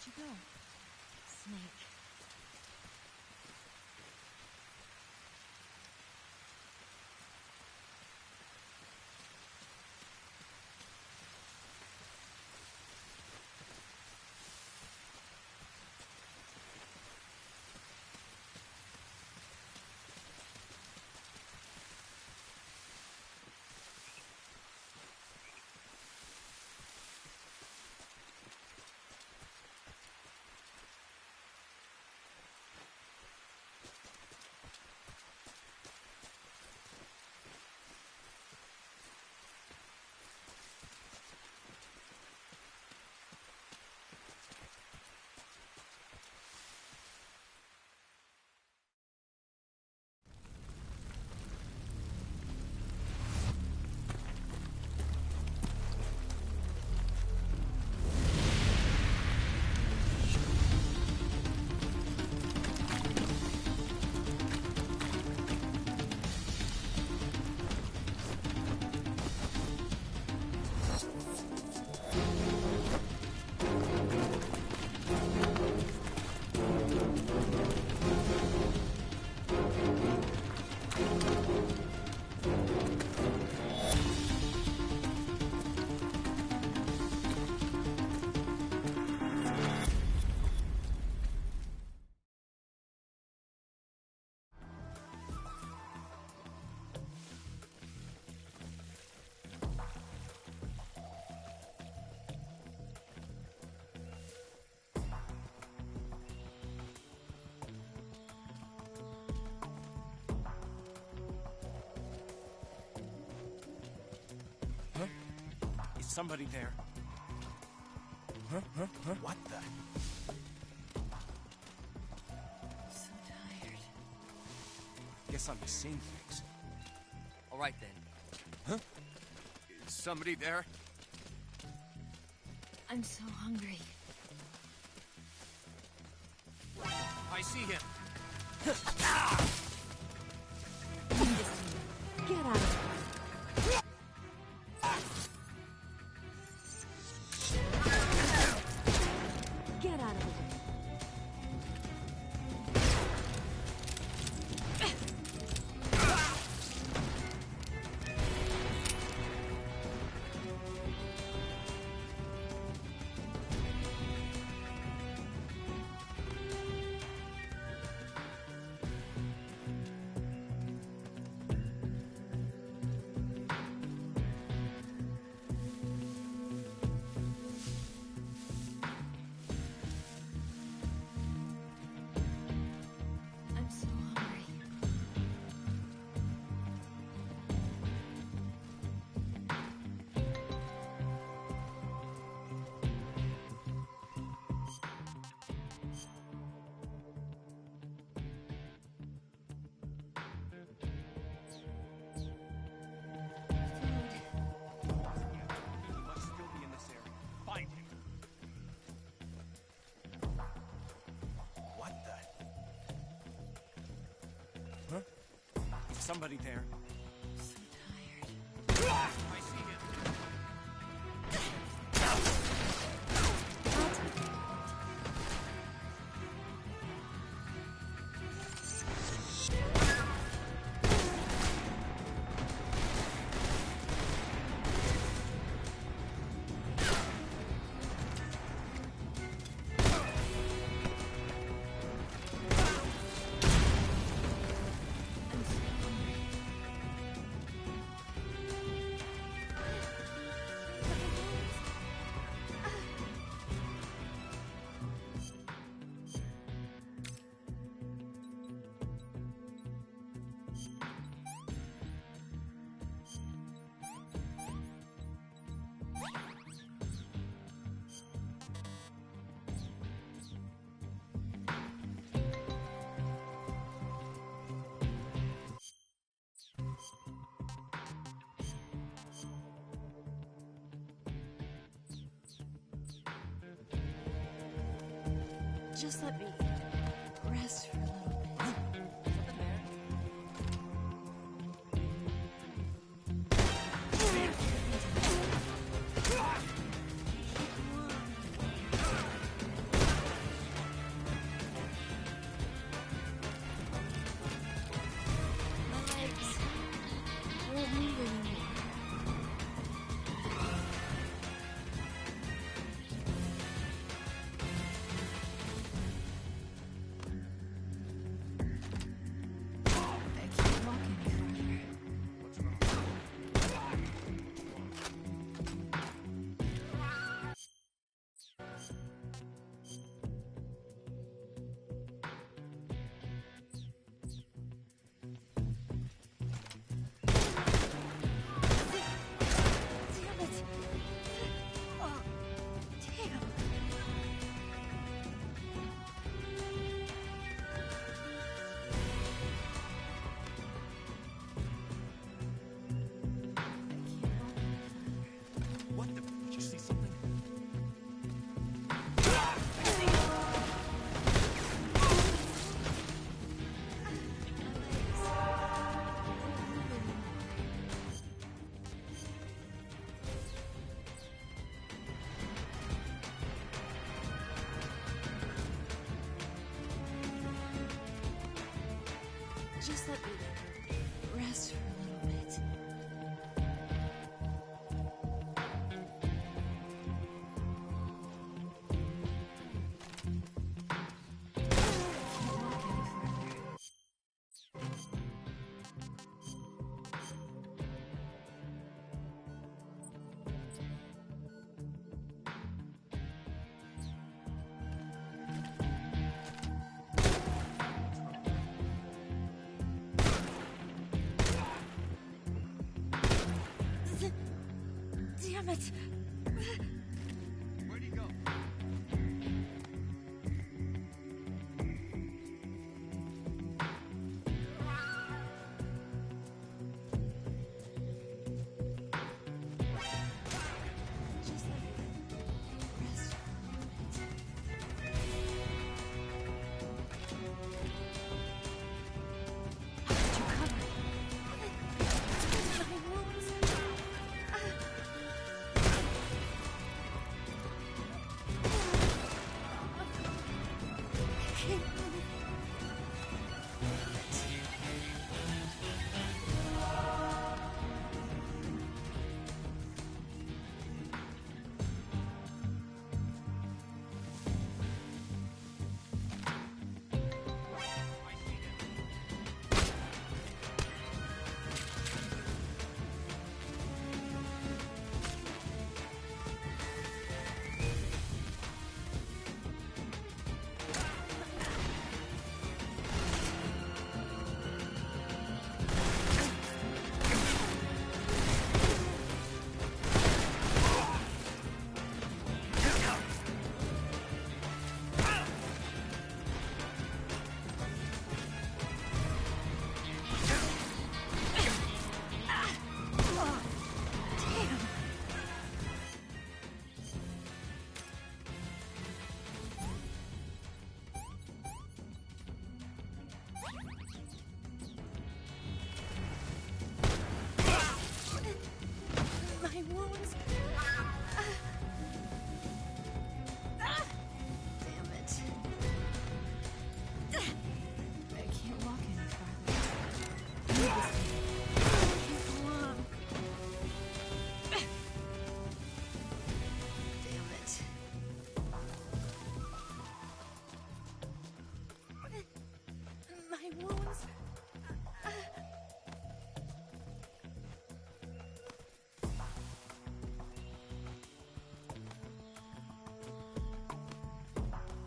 you go? Snake. Somebody there. Huh? What the? So tired. Guess I'm seeing things. All right then. Huh? Is somebody there? I'm so hungry. I see him. Get out of here. Get out of the way. I'm so hungry. He must still be in this area. Find him. What the? Huh? Is somebody there? So tired. I see him. I'm so hungry. Just let me rest for a little bit. Something there? Just let me rest for a little bit. Damn it! Where'd he go? Just let me rest for a little bit. How did you cover? My wounds. I can't move. My wounds. Damn it. I can't walk any farther. I can't go on. Damn it. My wounds.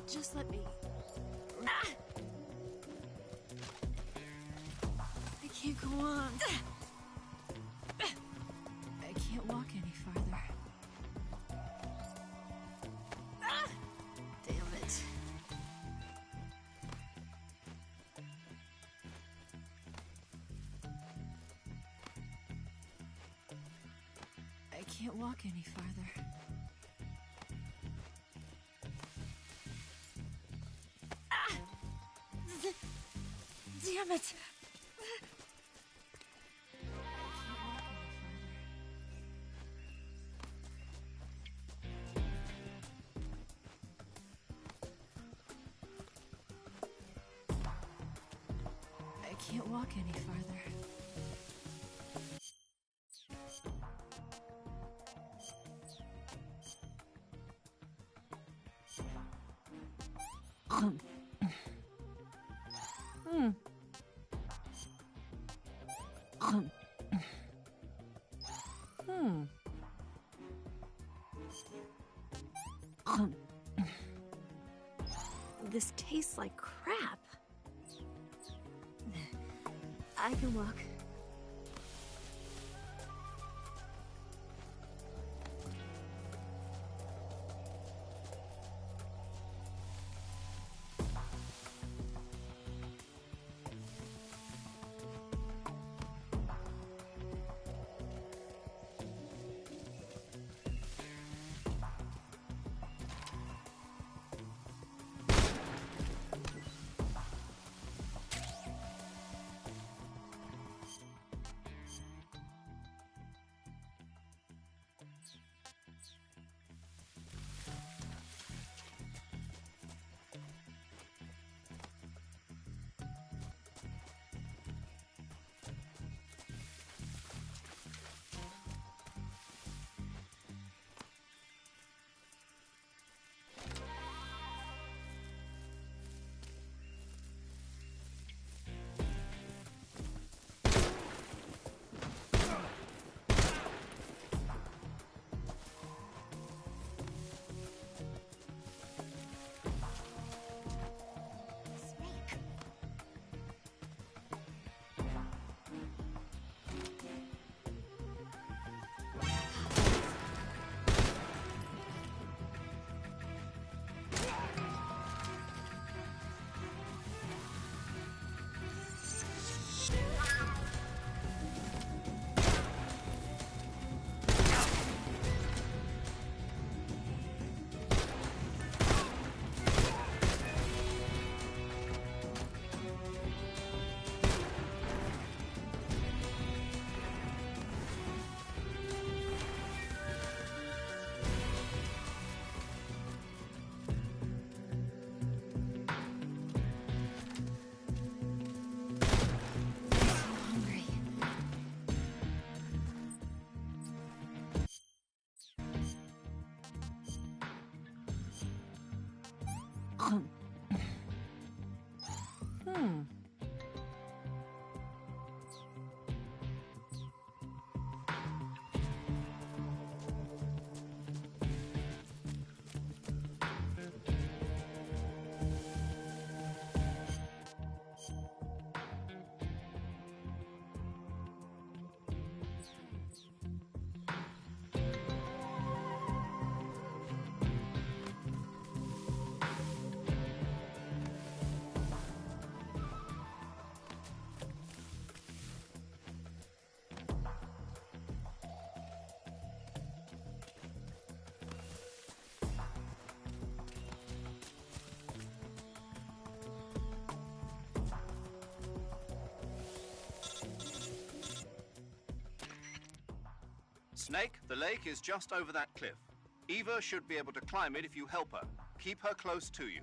Just let me. I can't go on. I can't walk any farther. Damn it. I can't walk any farther. Damn it! I can't walk any farther. This tastes like crap. I can walk. Hmm. Snake, the lake is just over that cliff. Eva should be able to climb it if you help her. Keep her close to you.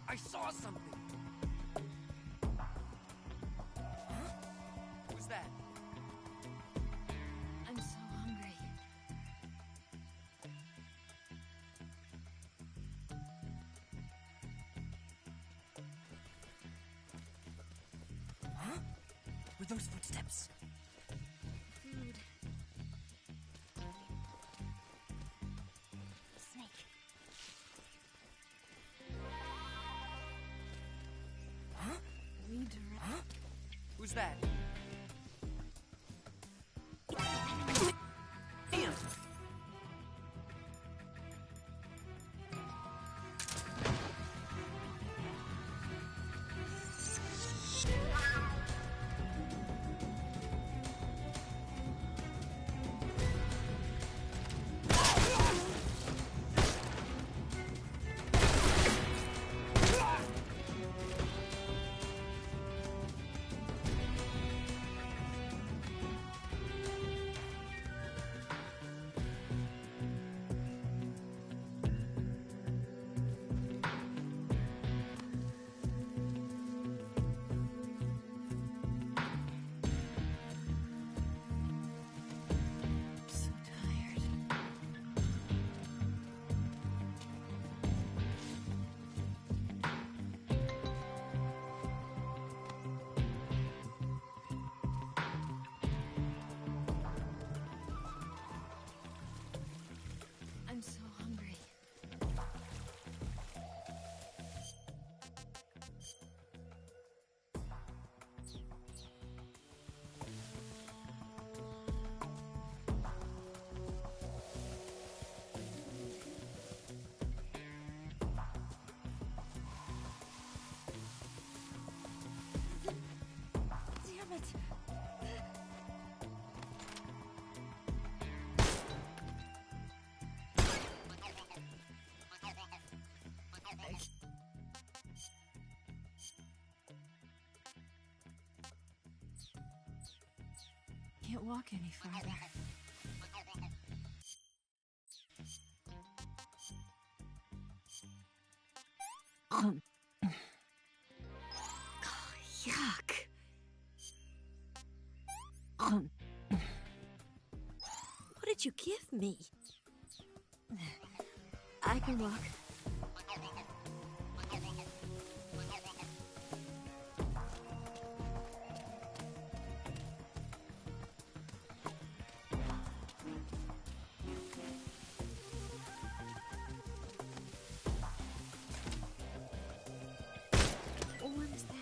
I saw something. Huh? Who's that? I'm so hungry. Huh? Were those footsteps? Food. Snake. Huh? Redirect. Huh? Who's that? Damn! So tired. I'm so hungry. Damn it! Can't walk any farther. Yuck. What did you give me? I I can walk. What is that?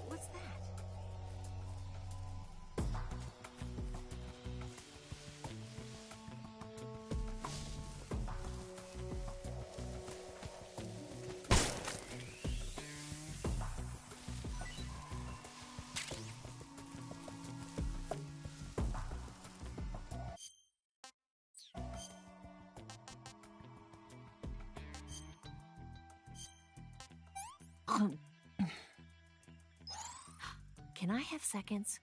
What's that? Can I have seconds?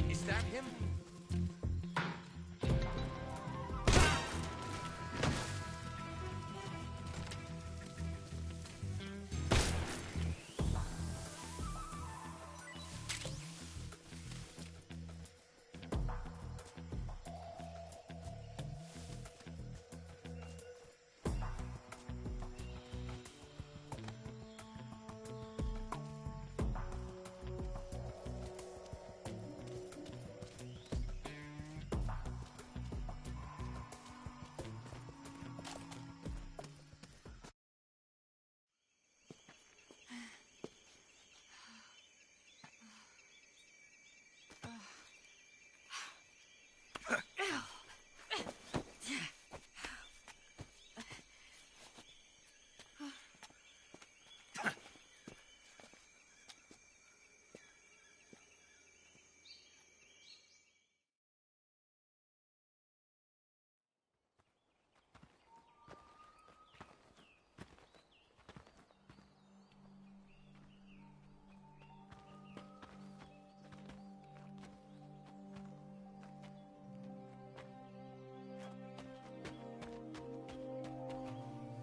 Is that him?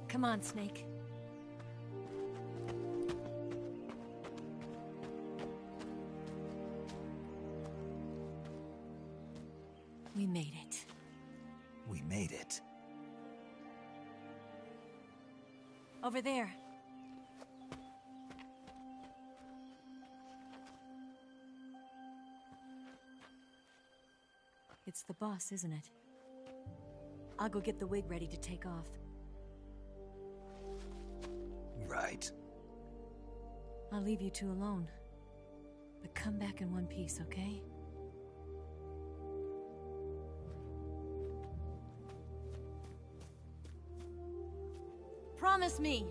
Come on, Snake. We made it. We made it. Over there. It's the boss, isn't it? I'll go get the wig ready to take off. Right. I'll leave you two alone. But come back in one piece, okay? Promise me!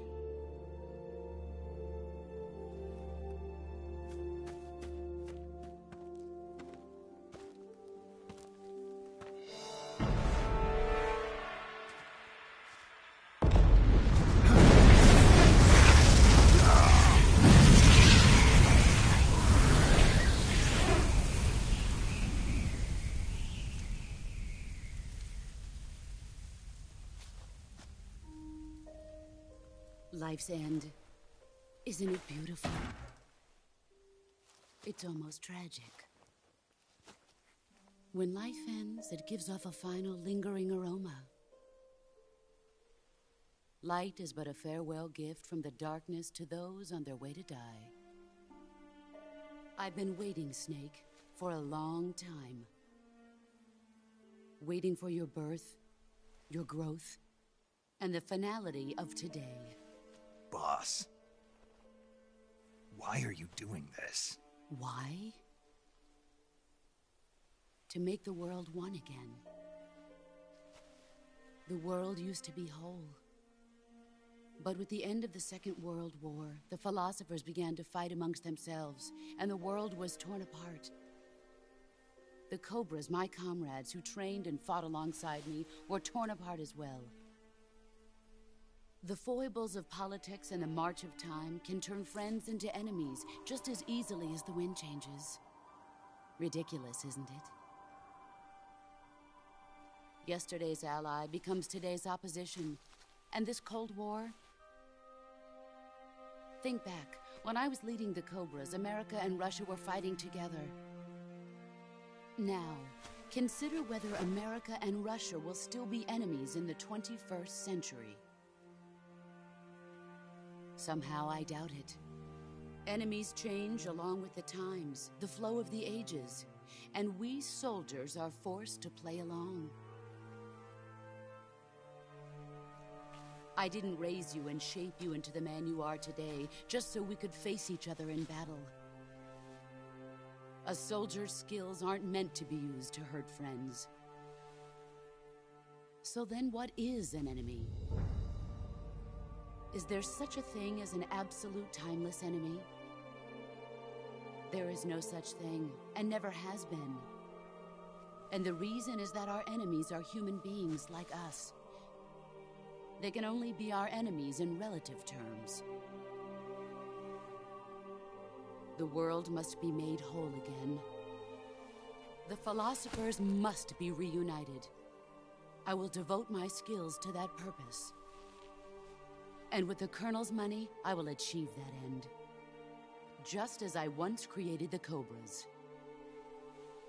Life's end. Isn't it beautiful? It's almost tragic. When life ends, it gives off a final lingering aroma. Light is but a farewell gift from the darkness to those on their way to die. I've been waiting, Snake, for a long time. Waiting for your birth, your growth, and the finality of today. Boss. Why are you doing this? Why? To make the world one again. The world used to be whole. But with the end of the Second World War, the philosophers began to fight amongst themselves, and the world was torn apart. The Cobras, my comrades who trained and fought alongside me, were torn apart as well. The foibles of politics and the march of time can turn friends into enemies just as easily as the wind changes. Ridiculous, isn't it? Yesterday's ally becomes today's opposition, and this Cold War... Think back. When I was leading the Cobras, America and Russia were fighting together. Now, consider whether America and Russia will still be enemies in the 21st century. Somehow I doubt it. Enemies change along with the times, the flow of the ages, and we soldiers are forced to play along. I didn't raise you and shape you into the man you are today just so we could face each other in battle. A soldier's skills aren't meant to be used to hurt friends. So then what is an enemy? Is there such a thing as an absolute timeless enemy? There is no such thing, and never has been. And the reason is that our enemies are human beings like us. They can only be our enemies in relative terms. The world must be made whole again. The philosophers must be reunited. I will devote my skills to that purpose. And with the Colonel's money, I will achieve that end. Just as I once created the Cobras.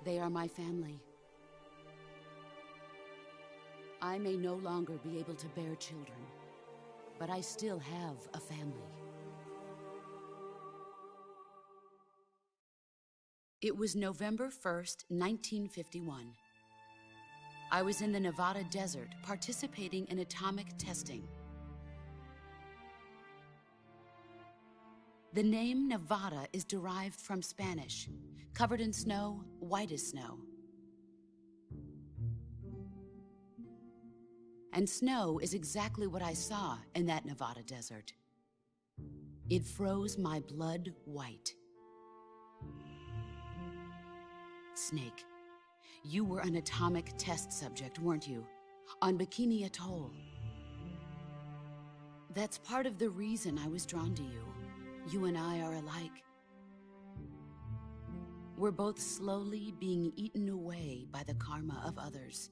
They are my family. I may no longer be able to bear children, but I still have a family. It was November 1st, 1951. I was in the Nevada desert participating in atomic testing. The name Nevada is derived from Spanish, covered in snow, white as snow. And snow is exactly what I saw in that Nevada desert. It froze my blood white. Snake, you were an atomic test subject, weren't you? On Bikini Atoll. That's part of the reason I was drawn to you. You and I are alike. We're both slowly being eaten away by the karma of others.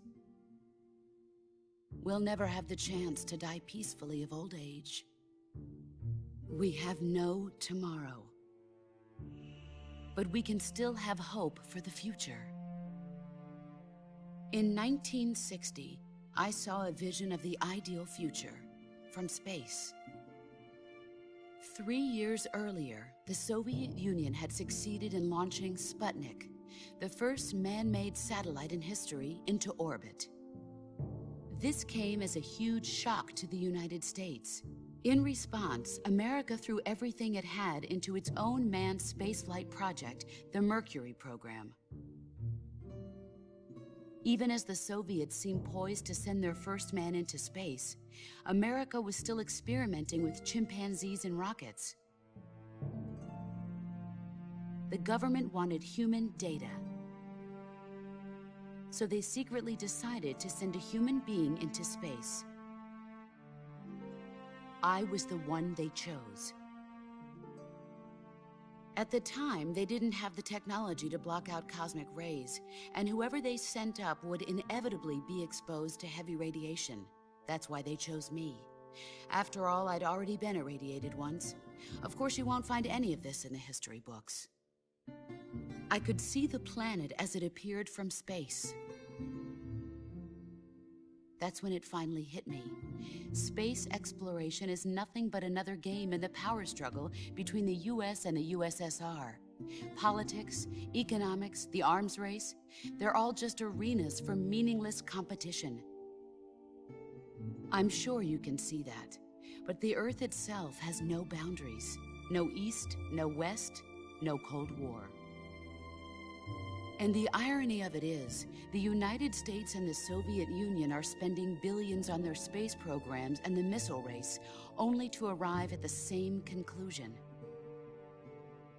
We'll never have the chance to die peacefully of old age. We have no tomorrow. But we can still have hope for the future. In 1960, I saw a vision of the ideal future from space. 3 years earlier, the Soviet Union had succeeded in launching Sputnik, the first man-made satellite in history, into orbit. This came as a huge shock to the United States. In response, America threw everything it had into its own manned spaceflight project, the Mercury program. Even as the Soviets seemed poised to send their first man into space, America was still experimenting with chimpanzees and rockets. The government wanted human data. So they secretly decided to send a human being into space. I was the one they chose. At the time, they didn't have the technology to block out cosmic rays, and whoever they sent up would inevitably be exposed to heavy radiation. That's why they chose me, After all, I'd already been irradiated once. Of course, you won't find any of this in the history books. I could see the planet as it appeared from space. That's when it finally hit me. Space exploration is nothing but another game in the power struggle between the US and the USSR. Politics, economics, the arms race, they're all just arenas for meaningless competition. I'm sure you can see that, but the Earth itself has no boundaries. No East, no West, no Cold War. And the irony of it is, the United States and the Soviet Union are spending billions on their space programs and the missile race, only to arrive at the same conclusion.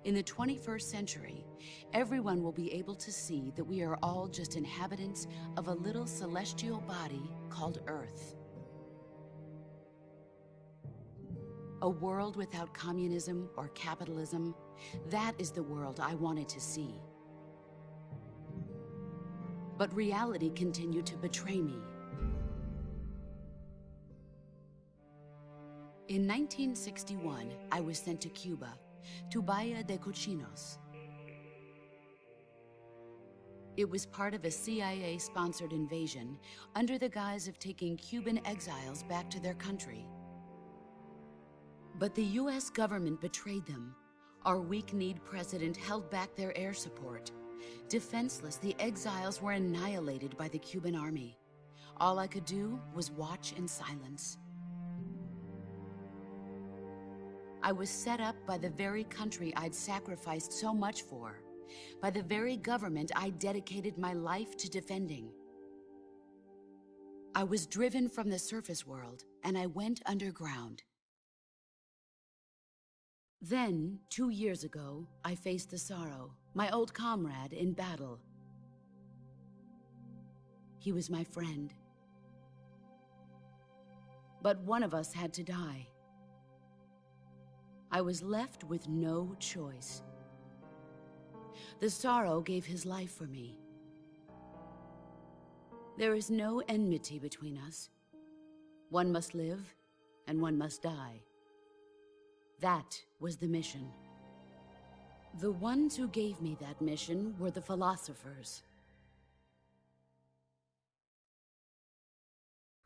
In the 21st century, everyone will be able to see that we are all just inhabitants of a little celestial body called Earth. A world without communism or capitalism, that is the world I wanted to see. But reality continued to betray me. In 1961, I was sent to Cuba, to Bahia de Cochinos. It was part of a CIA-sponsored invasion under the guise of taking Cuban exiles back to their country. But the US government betrayed them. Our weak-kneed president held back their air support. Defenseless, the exiles were annihilated by the Cuban army. All I could do was watch in silence. I was set up by the very country I'd sacrificed so much for, by the very government I dedicated my life to defending. I was driven from the surface world, and I went underground. Then, 2 years ago, I faced the Sorrow, my old comrade in battle. He was my friend. But one of us had to die. I was left with no choice. The Sorrow gave his life for me. There is no enmity between us. One must live, and one must die. That was the mission. The ones who gave me that mission were the philosophers.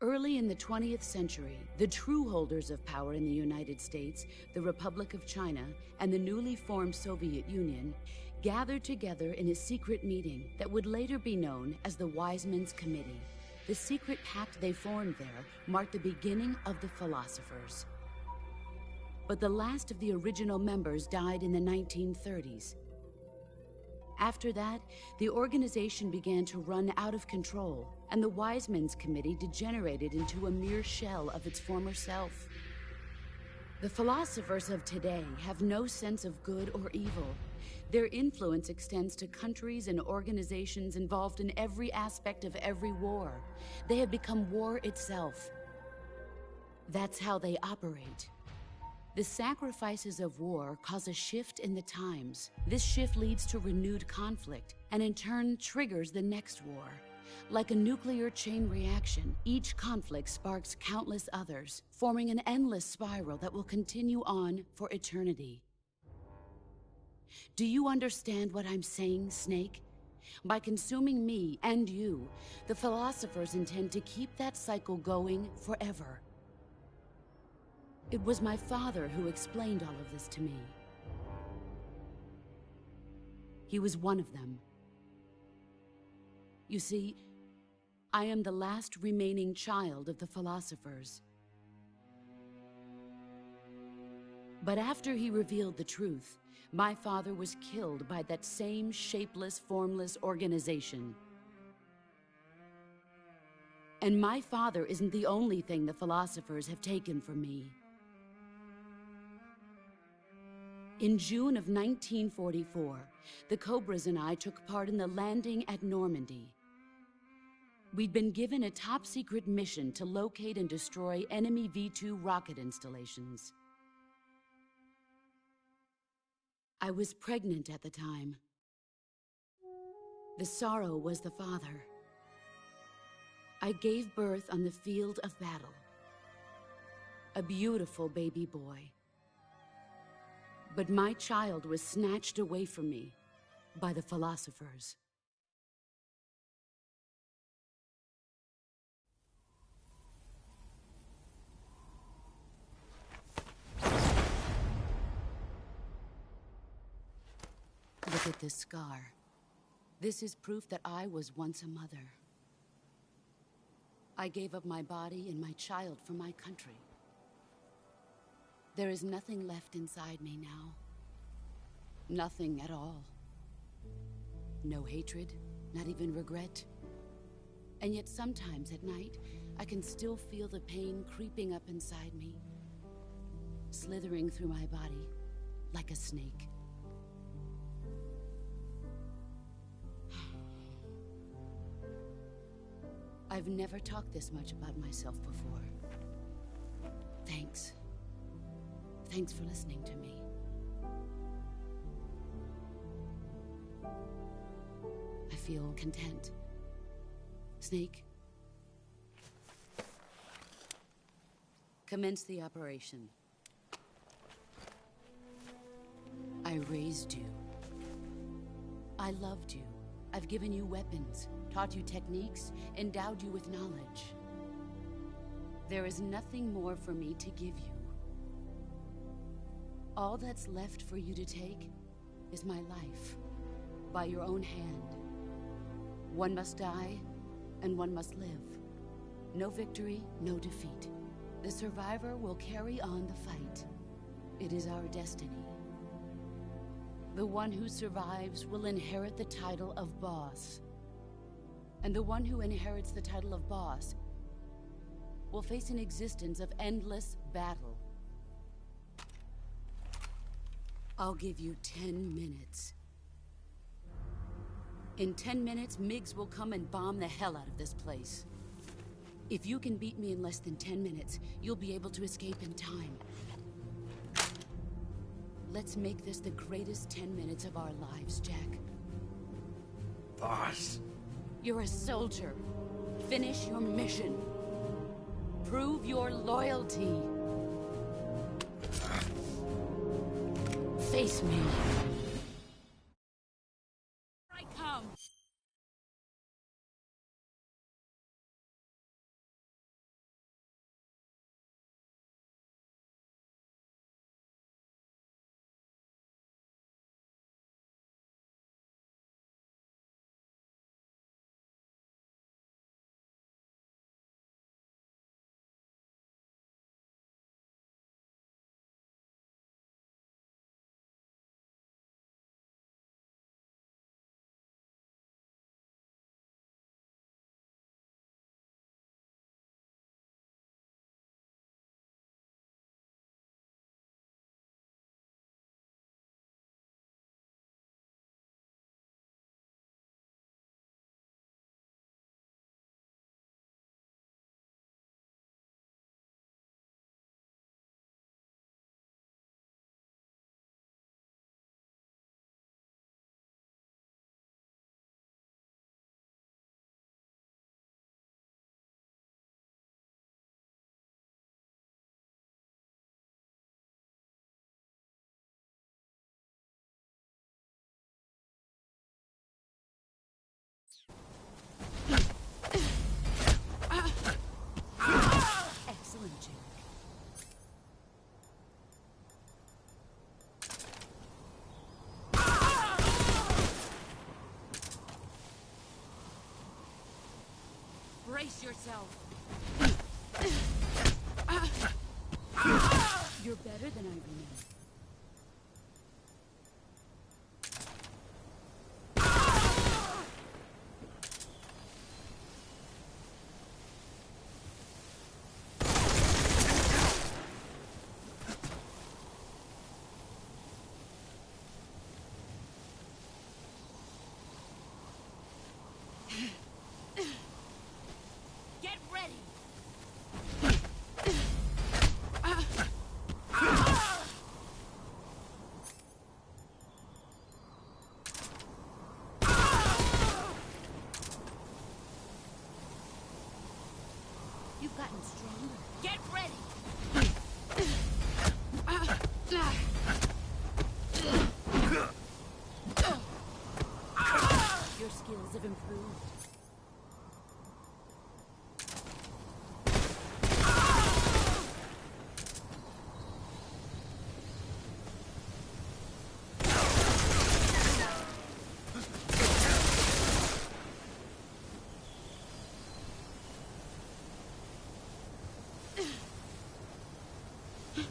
Early in the 20th century, the true holders of power in the United States, the Republic of China, and the newly formed Soviet Union gathered together in a secret meeting that would later be known as the Wise Men's Committee. The secret pact they formed there marked the beginning of the philosophers. But the last of the original members died in the 1930s. After that, the organization began to run out of control, and the Wise Men's Committee degenerated into a mere shell of its former self. The philosophers of today have no sense of good or evil. Their influence extends to countries and organizations involved in every aspect of every war. They have become war itself. That's how they operate. The sacrifices of war cause a shift in the times. This shift leads to renewed conflict, and in turn triggers the next war. Like a nuclear chain reaction, each conflict sparks countless others, forming an endless spiral that will continue on for eternity. Do you understand what I'm saying, Snake? By consuming me and you, the philosophers intend to keep that cycle going forever. It was my father who explained all of this to me. He was one of them. You see, I am the last remaining child of the philosophers. But after he revealed the truth, my father was killed by that same shapeless, formless organization. And my father isn't the only thing the philosophers have taken from me. In June of 1944, the Cobras and I took part in the landing at Normandy. We'd been given a top-secret mission to locate and destroy enemy V-2 rocket installations. I was pregnant at the time. The Sorrow was the father. I gave birth on the field of battle. a beautiful baby boy. But my child was snatched away from me by the philosophers. Look at this scar. This is proof that I was once a mother. I gave up my body and my child for my country. There is nothing left inside me now. Nothing at all. No hatred, not even regret. And yet sometimes at night, I can still feel the pain creeping up inside me, slithering through my body like a snake. I've never talked this much about myself before. Thanks. Thanks for listening to me. I feel content. Snake? Commence the operation. I raised you. I loved you. I've given you weapons, taught you techniques, endowed you with knowledge. There is nothing more for me to give you. All that's left for you to take is my life, by your own hand. One must die, and one must live. No victory, no defeat. The survivor will carry on the fight. It is our destiny. The one who survives will inherit the title of boss. And the one who inherits the title of boss will face an existence of endless battle. I'll give you 10 minutes. In 10 minutes, MiGs will come and bomb the hell out of this place. If you can beat me in less than 10 minutes, you'll be able to escape in time. Let's make this the greatest 10 minutes of our lives, Jack. Boss. You're a soldier. Finish your mission. Prove your loyalty. Face me. I come. Excellent, Jack. Brace yourself. You're better than I remember. Get ready! You've gotten stronger. Get ready! Your skills have improved.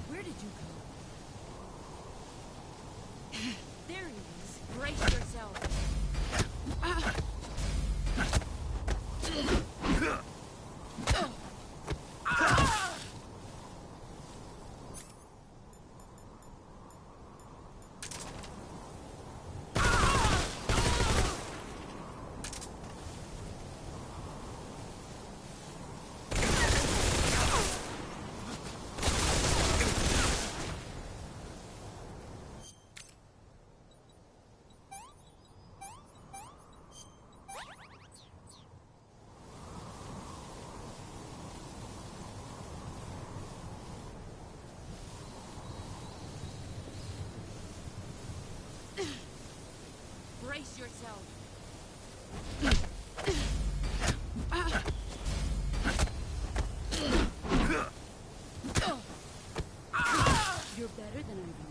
Where did you go? There he is. Brace yourself. Brace yourself. You're better than I remember.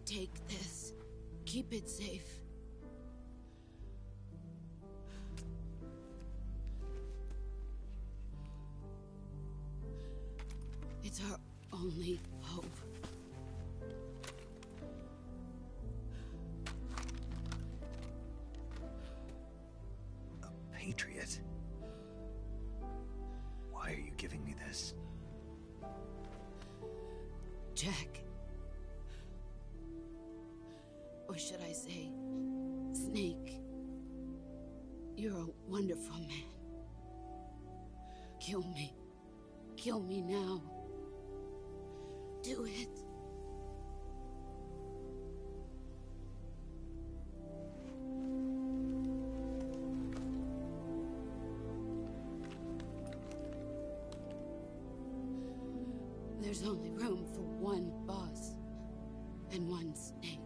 Take this. Keep it safe. It's our only hope. A patriot? Why are you giving me this? Jack. Or should I say, Snake? You're a wonderful man. Kill me. Kill me now. Do it. There's only room for one boss and one snake.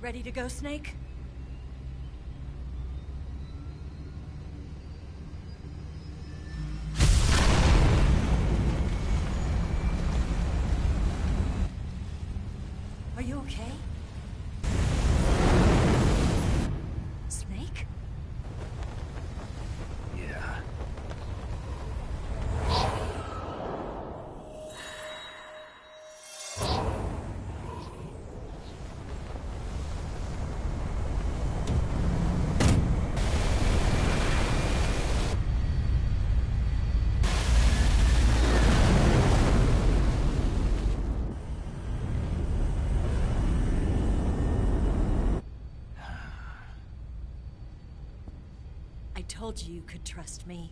Ready to go, Snake? Are you okay? Snake? Yeah. I told you you could trust me.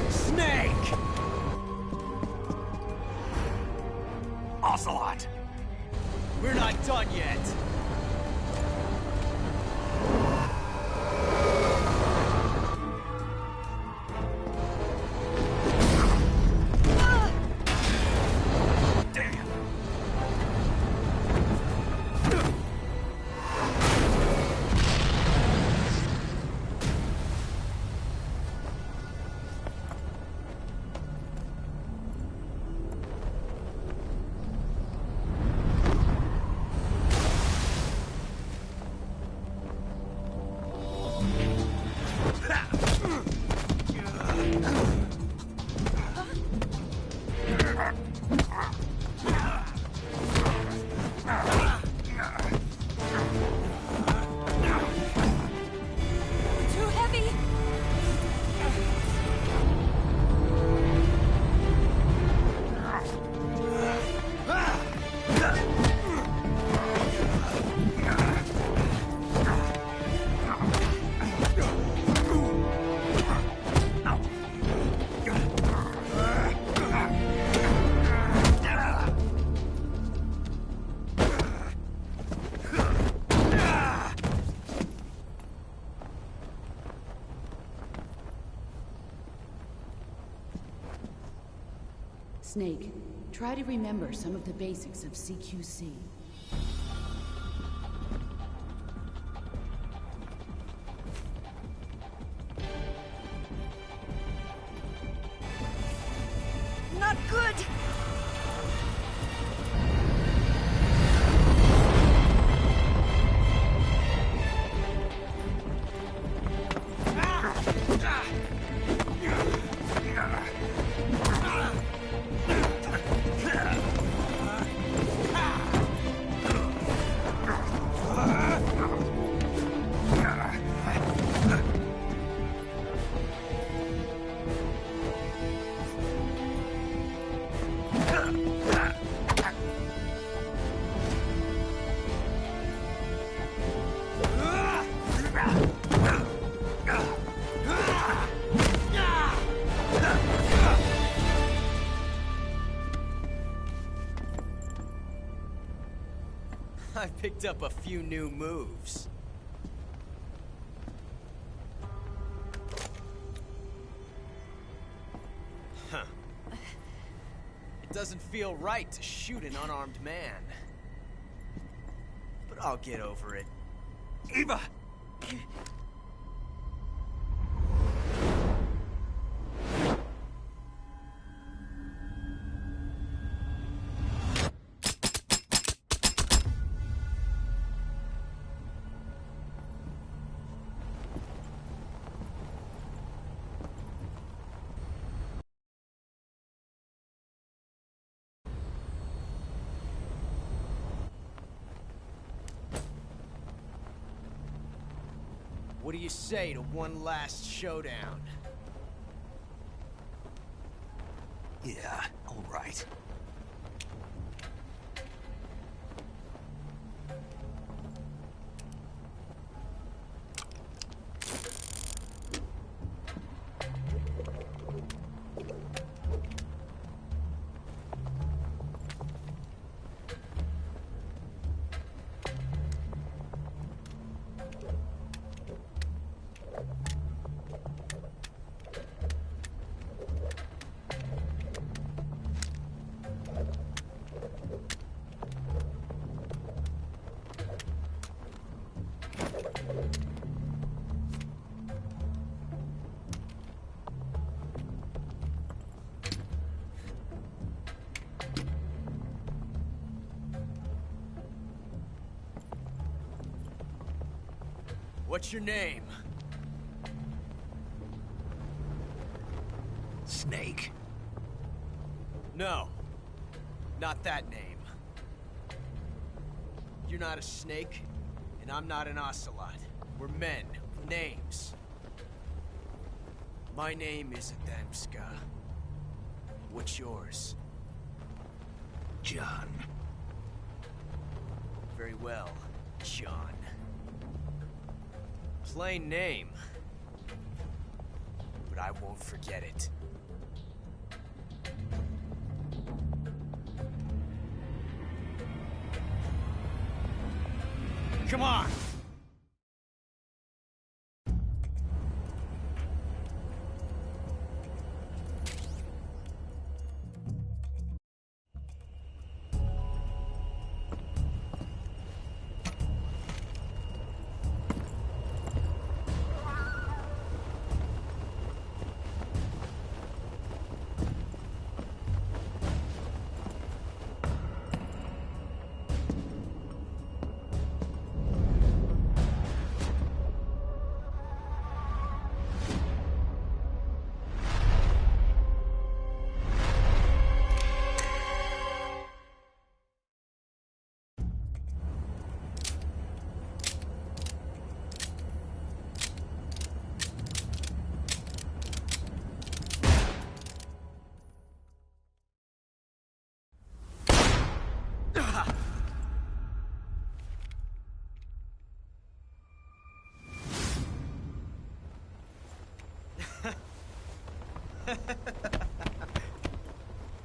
Snake! Ocelot! We're not done yet. Too heavy! Snake, try to remember some of the basics of CQC. Not good! I've picked up a few new moves. Huh. It doesn't feel right to shoot an unarmed man. But I'll get over it. Eva! What do you say to one last showdown? Yeah, all right. What's your name? Snake. No. Not that name. You're not a snake, and I'm not an ocelot. We're men with names. My name is Adamska. What's yours? John. Very well, John. Plain name. But I won't forget it. Come on!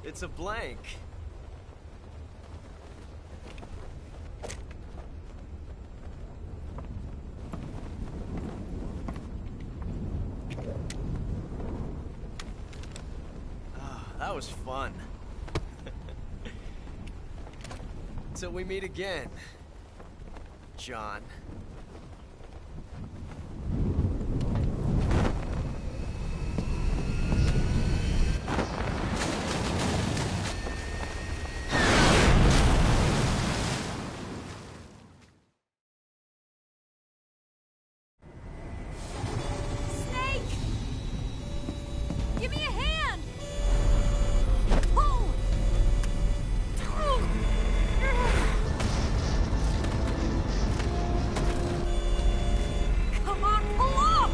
It's a blank. That was fun. Till we meet again, John. Give me a hand! Pull! Come on, pull up!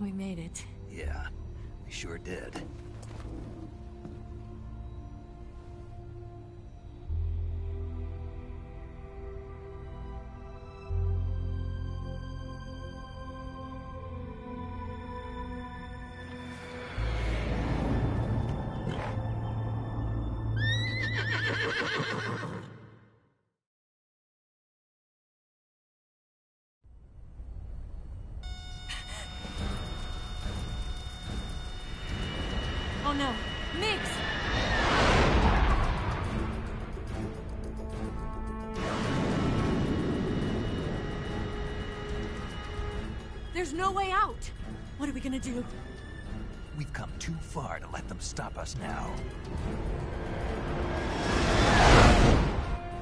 We made it. Yeah, we sure did. Oh no, Mix! There's no way out! What are we gonna do? We've come too far to let them stop us now.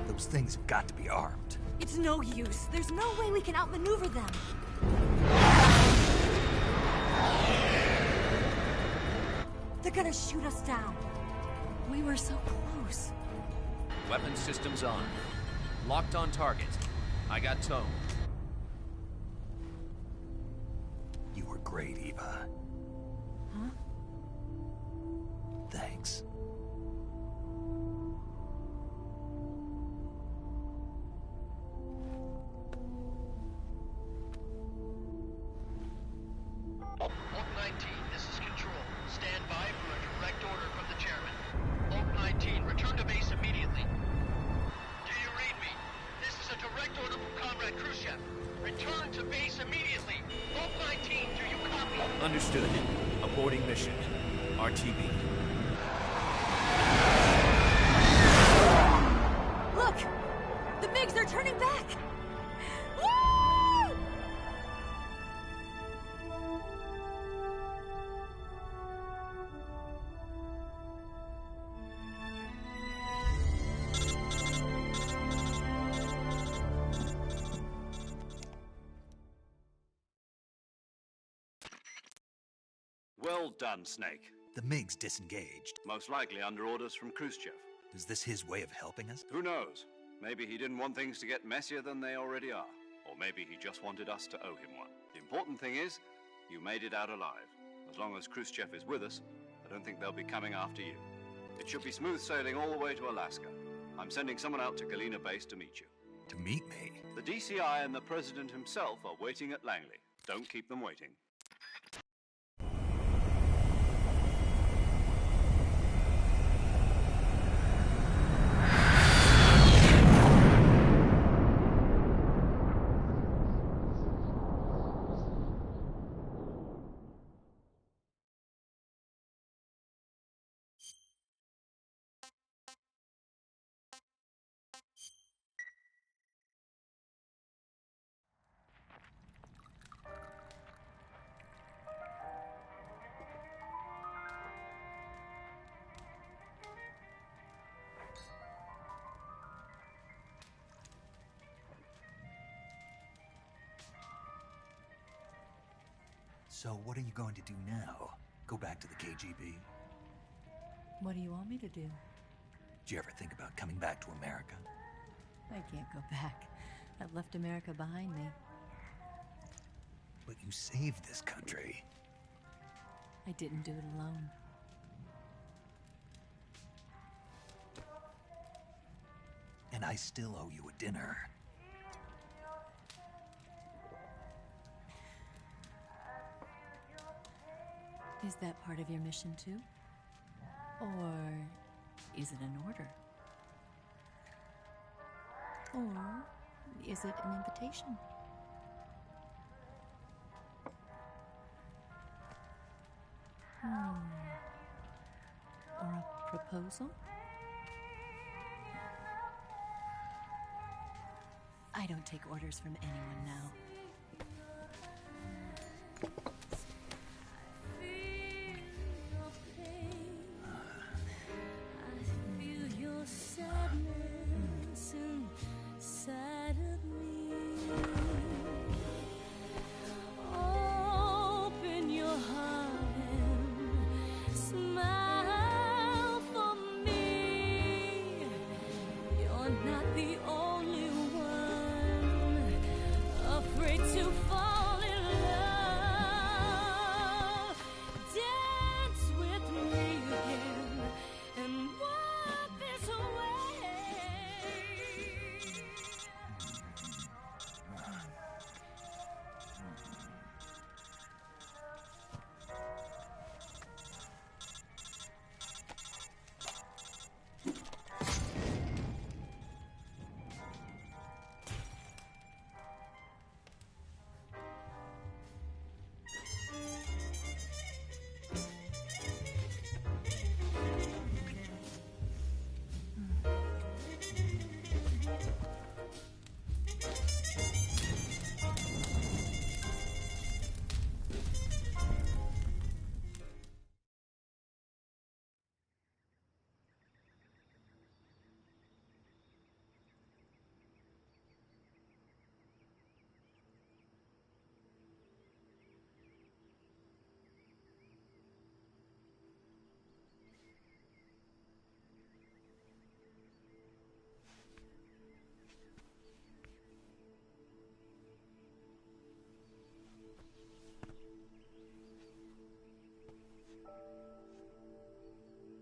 Those things have got to be armed. It's no use. There's no way we can outmaneuver them. They're gonna shoot us down. We were so close. Weapon systems on. Locked on target. I got towed. You were great, Eva. Huh? Thanks. Oak 19, this is Control. Stand by for a direct order from the chairman. Oak 19, return to base immediately. Do you Return to base immediately. Vault 19, do you copy? Understood. Aborting mission. RTB. Look! The MiGs, they're turning back! Woo! Well done, Snake. The MiGs disengaged. Most likely under orders from Khrushchev. Is this his way of helping us? Who knows? Maybe he didn't want things to get messier than they already are. Or maybe he just wanted us to owe him one. The important thing is, you made it out alive. As long as Khrushchev is with us, I don't think they'll be coming after you. It should be smooth sailing all the way to Alaska. I'm sending someone out to Galena Base to meet you. To meet me? The DCI and the President himself are waiting at Langley. Don't keep them waiting. So what are you going to do now? Go back to the KGB? What do you want me to do? Did you ever think about coming back to America? I can't go back. I've left America behind me. But you saved this country. I didn't do it alone. And I still owe you a dinner. Is that part of your mission too? Or is it an order? Or is it an invitation? Or a proposal? I don't take orders from anyone now.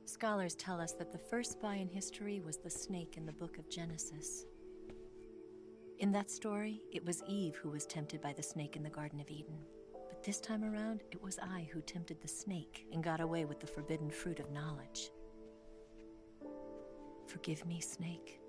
Scholars tell us that the first spy in history was the snake in the book of Genesis. In that story, it was Eve who was tempted by the snake in the Garden of Eden. But this time around, it was I who tempted the snake and got away with the forbidden fruit of knowledge. Forgive me, Snake.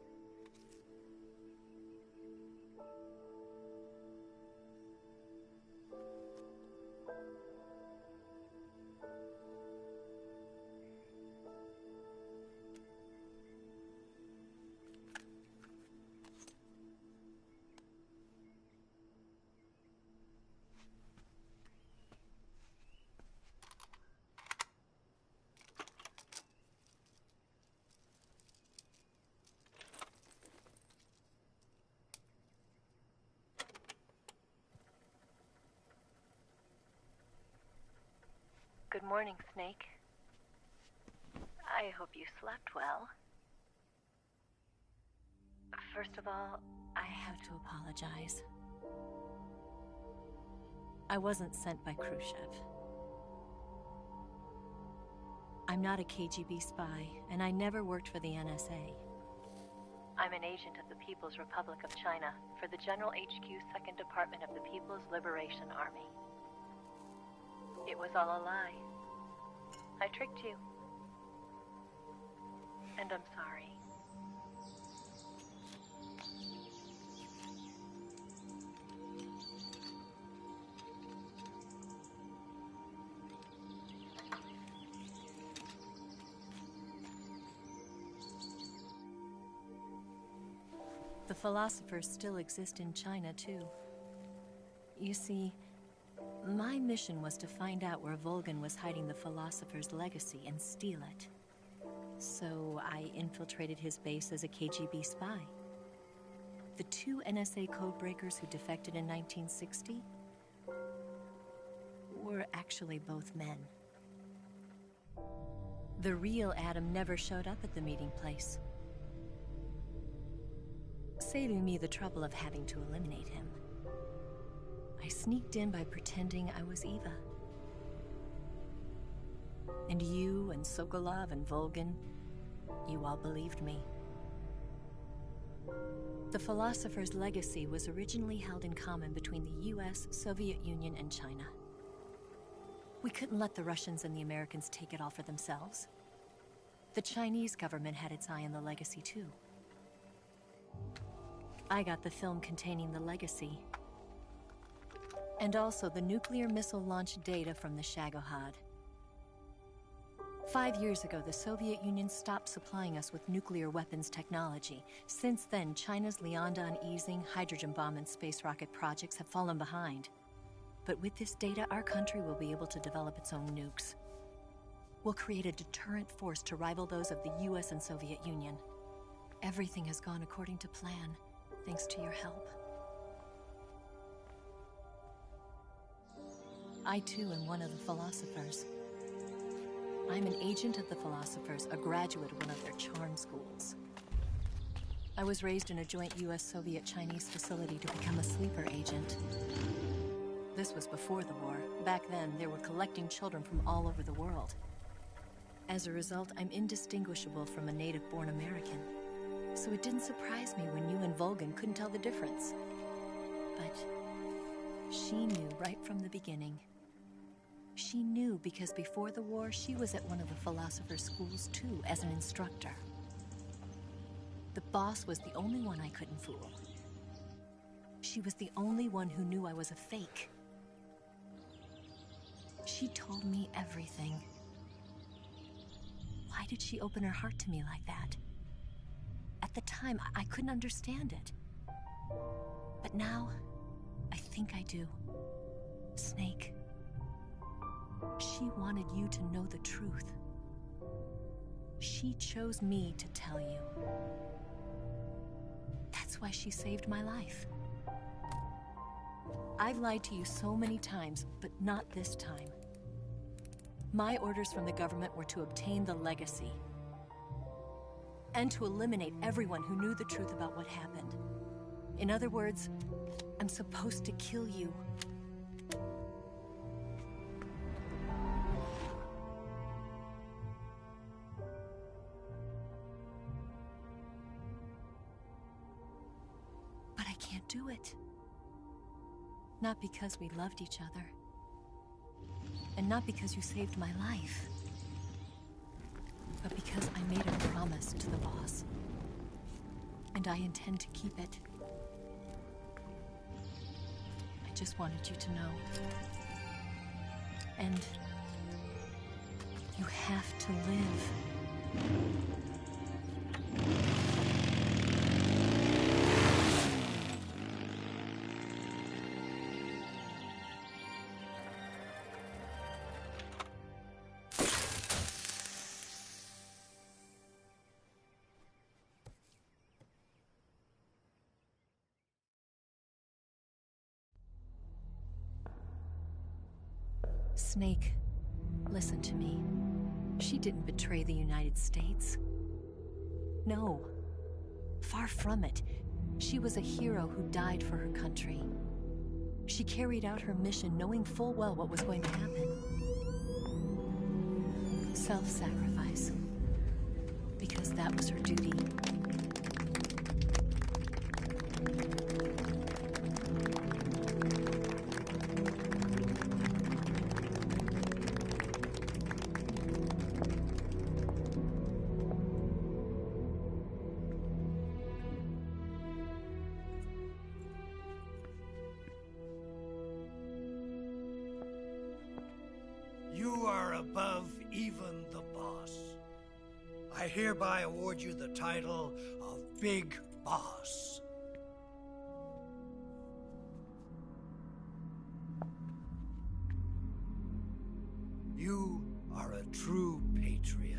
morning, Snake. I hope you slept well. First of all, I have to apologize. I wasn't sent by Khrushchev. I'm not a KGB spy, and I never worked for the NSA. I'm an agent of the People's Republic of China for the General HQ 2nd Department of the People's Liberation Army. It was all a lie. I tricked you. And I'm sorry. The philosophers still exist in China, too. You see, my mission was to find out where Volgin was hiding the philosopher's legacy and steal it. So I infiltrated his base as a KGB spy. The 2 NSA codebreakers who defected in 1960 were actually both men. The real Adam never showed up at the meeting place, saving me the trouble of having to eliminate him. I sneaked in by pretending I was Eva. And you and Sokolov and Volgin, you all believed me. The philosopher's legacy was originally held in common between the US, Soviet Union, and China. We couldn't let the Russians and the Americans take it all for themselves. The Chinese government had its eye on the legacy, too. I got the film containing the legacy, and also the nuclear missile launch data from the Shagohod. 5 years ago, the Soviet Union stopped supplying us with nuclear weapons technology. Since then, China's Liaodong easing, hydrogen bomb, and space rocket projects have fallen behind. But with this data, our country will be able to develop its own nukes. We'll create a deterrent force to rival those of the US and Soviet Union. Everything has gone according to plan, thanks to your help. I too am one of the philosophers. I'm an agent of the philosophers, a graduate of one of their charm schools. I was raised in a joint US-Soviet-Chinese facility to become a sleeper agent. This was before the war. Back then, they were collecting children from all over the world. As a result, I'm indistinguishable from a native-born American. So it didn't surprise me when you and Volgin couldn't tell the difference. But she knew right from the beginning. She knew because before the war, she was at one of the philosopher's schools too, as an instructor. The boss was the only one I couldn't fool. She was the only one who knew I was a fake. She told me everything. Why did she open her heart to me like that? At the time, I couldn't understand it. But now, I think I do. Snake. She wanted you to know the truth. She chose me to tell you. That's why she saved my life. I've lied to you so many times, but not this time. My orders from the government were to obtain the legacy and to eliminate everyone who knew the truth about what happened. In other words, I'm supposed to kill you. But I can't do it. Not because we loved each other. And not because you saved my life. But because I made a promise to the boss. And I intend to keep it. I just wanted you to know. And you have to live. Snake, Listen to me. She didn't betray the United States. No. Far from it. She was a hero who died for her country. She carried out her mission knowing full well what was going to happen. Self-sacrifice. Because that was her duty. You are above even the boss. I hereby award you the title of Big Boss. You are a true patriot.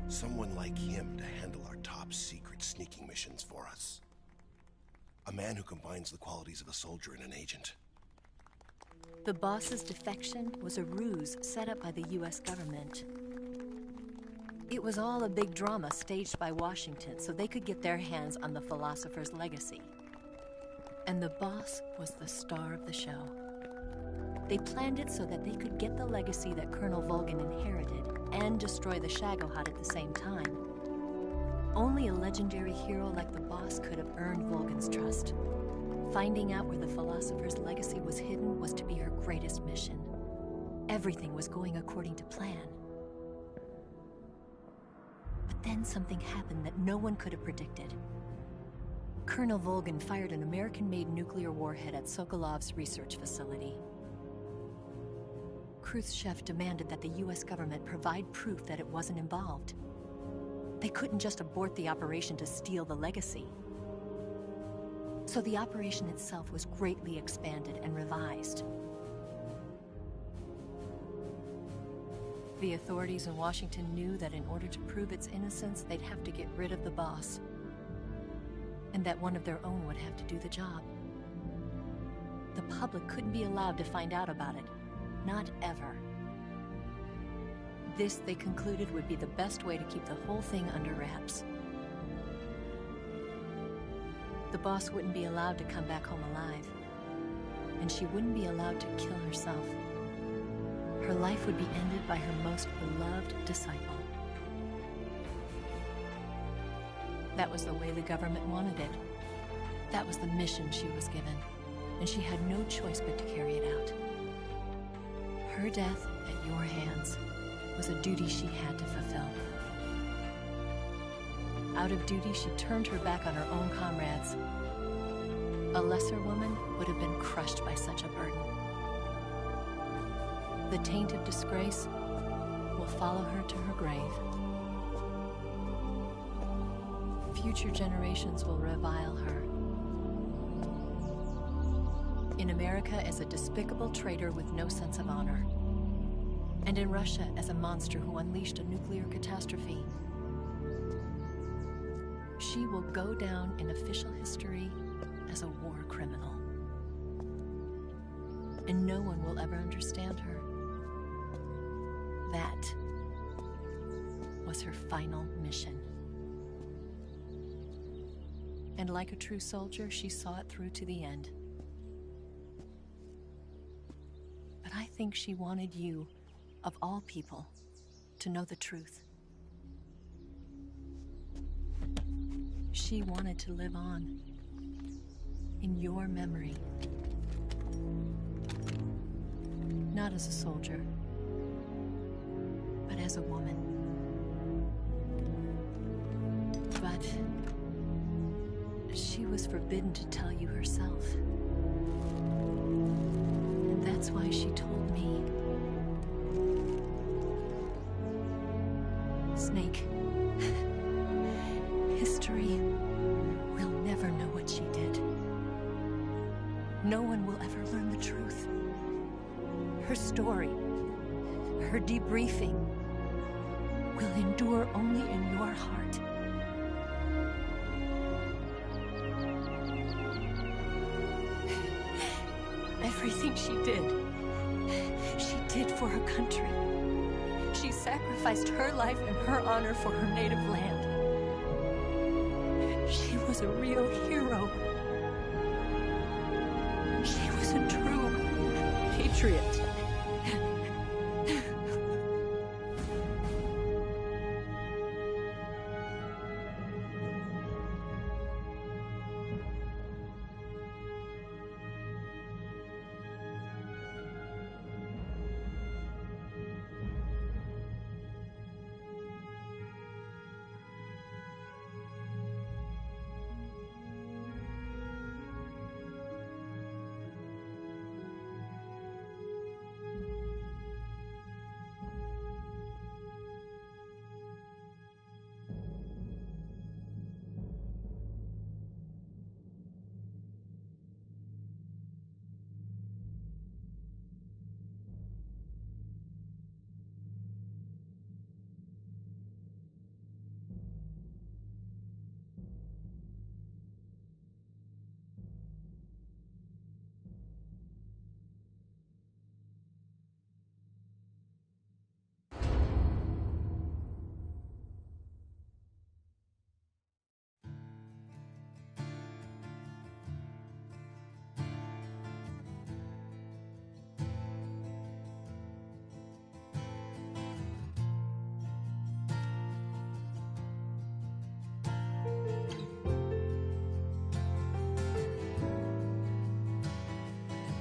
Someone like him to handle our top secret sneaking missions for us. A man who combines the qualities of a soldier and an agent. The boss's defection was a ruse set up by the US government. It was all a big drama staged by Washington so they could get their hands on the philosopher's legacy. And the boss was the star of the show. They planned it so that they could get the legacy that Colonel Volgin inherited and destroy the Shagohod at the same time. Only a legendary hero like the boss could have earned Volgin's trust. Finding out where the philosopher's legacy was hidden was to be her greatest mission. Everything was going according to plan. But then something happened that no one could have predicted. Colonel Volgin fired an American-made nuclear warhead at Sokolov's research facility. Khrushchev demanded that the US government provide proof that it wasn't involved. They couldn't just abort the operation to steal the legacy. So the operation itself was greatly expanded and revised. The authorities in Washington knew that in order to prove its innocence, they'd have to get rid of the boss. And that one of their own would have to do the job. The public couldn't be allowed to find out about it. Not ever. This, they concluded, would be the best way to keep the whole thing under wraps. The boss wouldn't be allowed to come back home alive. And she wouldn't be allowed to kill herself. Her life would be ended by her most beloved disciple. That was the way the government wanted it. That was the mission she was given, and she had no choice but to carry it out. Her death at your hands was a duty she had to fulfill. Out of duty, she turned her back on her own comrades. A lesser woman would have been crushed by such a burden. The taint of disgrace will follow her to her grave. Future generations will revile her. In America as a despicable traitor with no sense of honor. And in Russia as a monster who unleashed a nuclear catastrophe. She will go down in official history as a war criminal. And no one will ever understand her. That was her final mission. And like a true soldier, she saw it through to the end. But I think she wanted you of all people, to know the truth. She wanted to live on, in your memory. Not as a soldier, but as a woman. But she was forbidden to tell you herself. And that's why she told me. Snake, history will never know what she did. No one will ever learn the truth. Her story, her debriefing, will endure only in your heart. Everything she did for her country. She sacrificed her life and her honor for her native land. She was a real hero. She was a true patriot.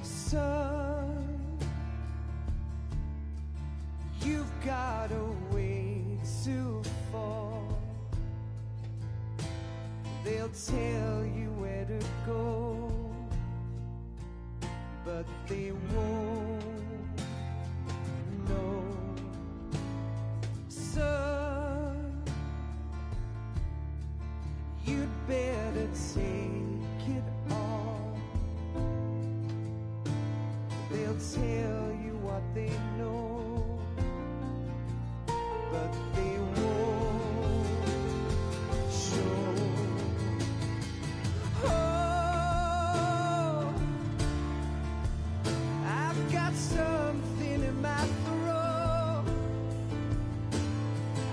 Son, you've got a way to fall. They'll tell you where to go, but they won't know. Son, you'd better take it all. They'll tell you what they know, but they won't show. Oh, I've got something in my throat.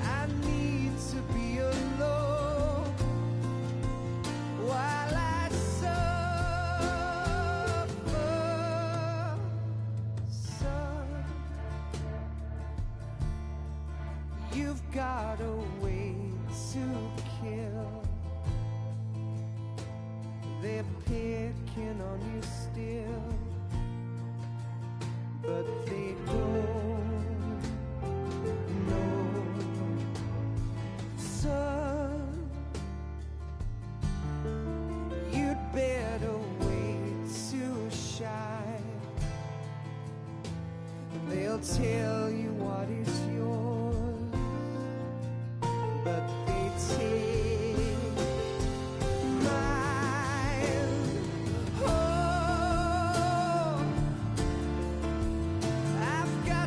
I need to be alone while I suffer. Son, you've got a way to kill. They're picking on you still, but they don't know. Son, you'd better wait to shine. They'll tell you what is yours, but they take mine. Oh, I've got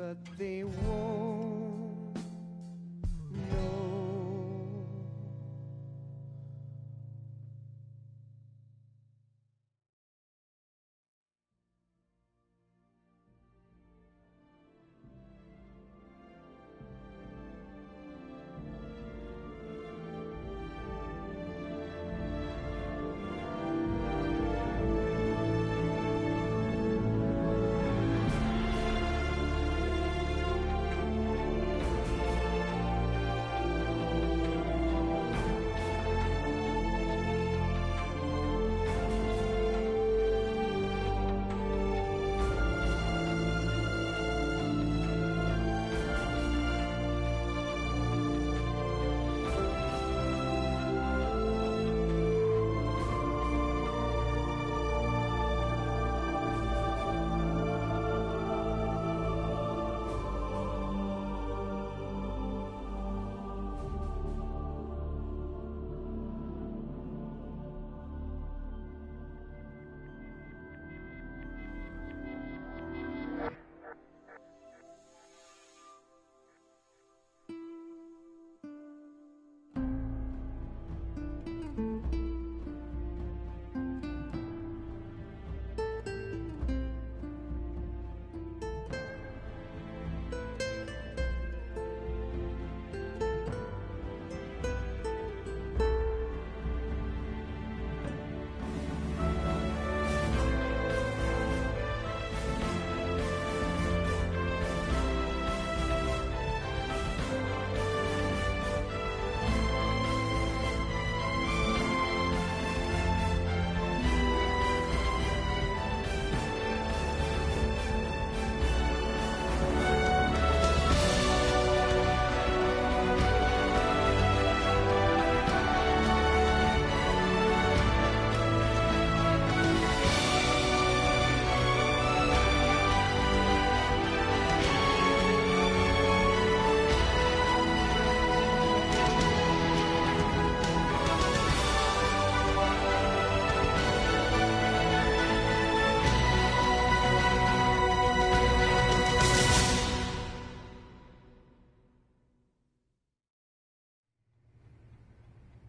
but they won't know.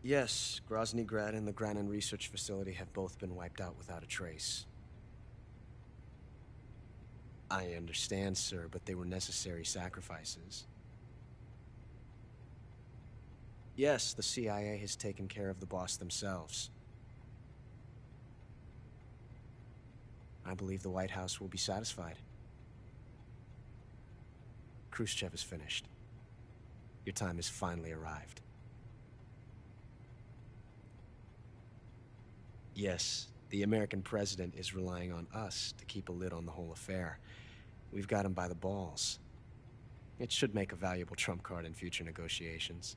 Yes, Grozny Grad and the Granin Research Facility have both been wiped out without a trace. I understand, sir, but they were necessary sacrifices. Yes, the CIA has taken care of the boss themselves. I believe the White House will be satisfied. Khrushchev is finished. Your time has finally arrived. Yes, the American president is relying on us to keep a lid on the whole affair. We've got him by the balls. It should make a valuable trump card in future negotiations.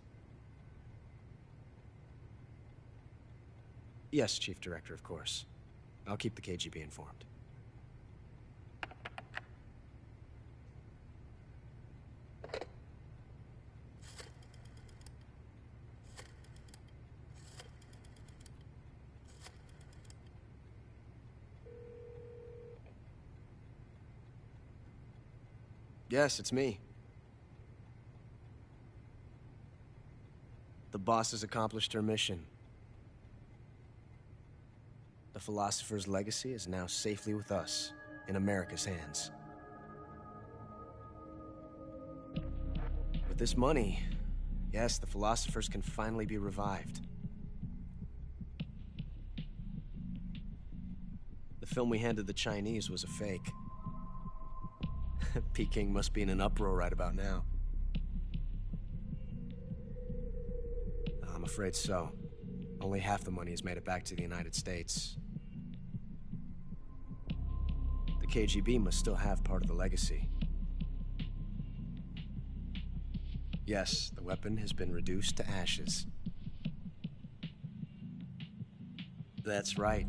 Yes, Chief Director, of course. I'll keep the KGB informed. Yes, it's me. The boss has accomplished her mission. The philosopher's legacy is now safely with us, in America's hands. With this money, yes, the philosophers can finally be revived. The film we handed the Chinese was a fake. Peking must be in an uproar right about now. I'm afraid so. Only half the money has made it back to the United States. The KGB must still have part of the legacy. Yes, the weapon has been reduced to ashes. That's right.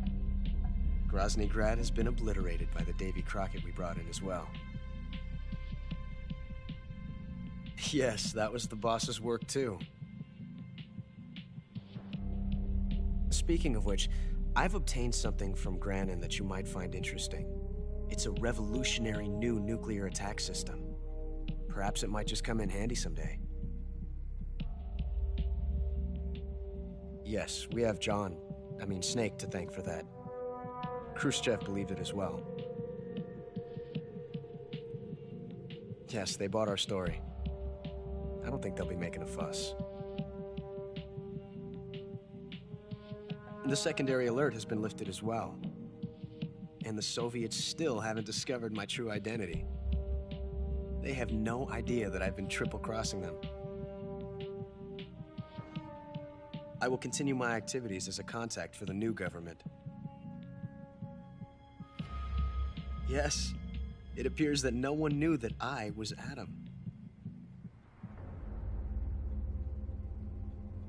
Grozny Grad has been obliterated by the Davy Crockett we brought in as well. Yes, that was the boss's work too. Speaking of which, I've obtained something from Granin that you might find interesting. It's a revolutionary new nuclear attack system. Perhaps it might just come in handy someday. Yes, we have Snake to thank for that. Khrushchev believed it as well. Yes, they bought our story. I don't think they'll be making a fuss. The secondary alert has been lifted as well. And the Soviets still haven't discovered my true identity. They have no idea that I've been triple-crossing them. I will continue my activities as a contact for the new government. Yes, it appears that no one knew that I was Adam.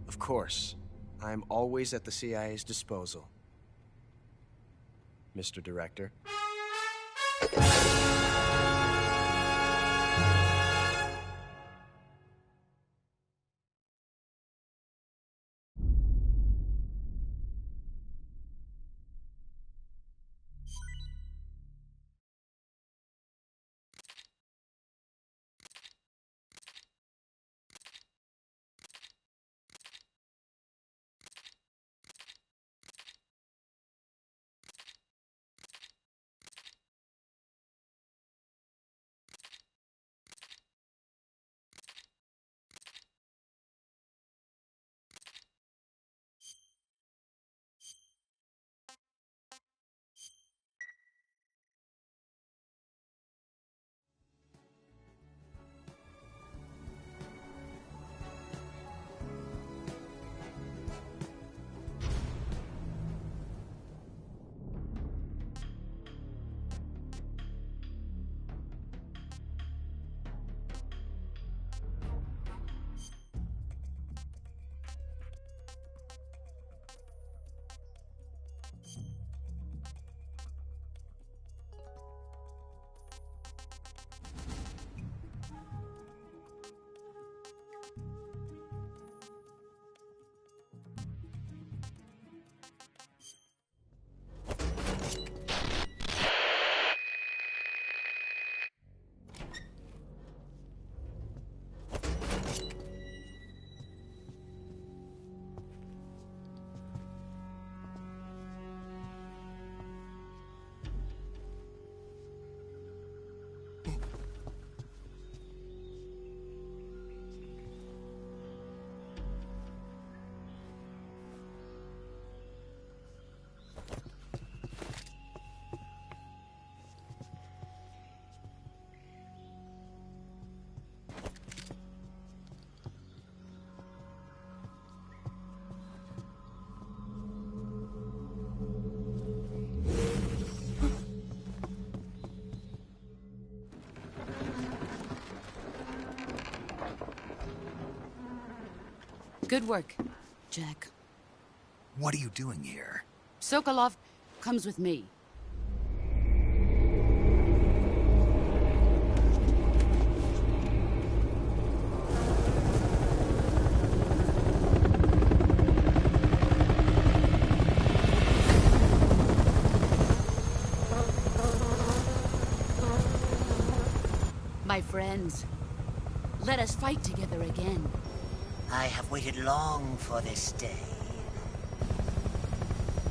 Of course, I'm always at the CIA's disposal, Mr. Director. Good work, Jack. What are you doing here? Sokolov comes with me. My friends, let us fight together again. I have waited long for this day.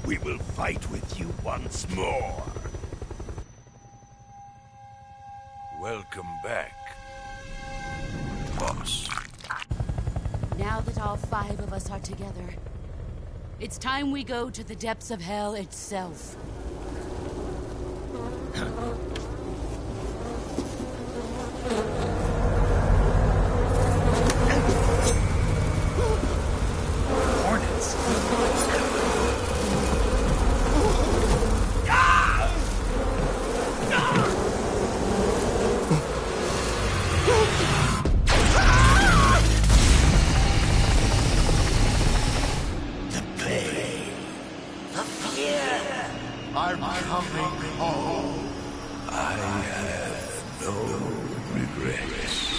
We will fight with you once more. Welcome back, boss. Now that all 5 of us are together, it's time we go to the depths of hell itself. I'm coming home. I have no regrets.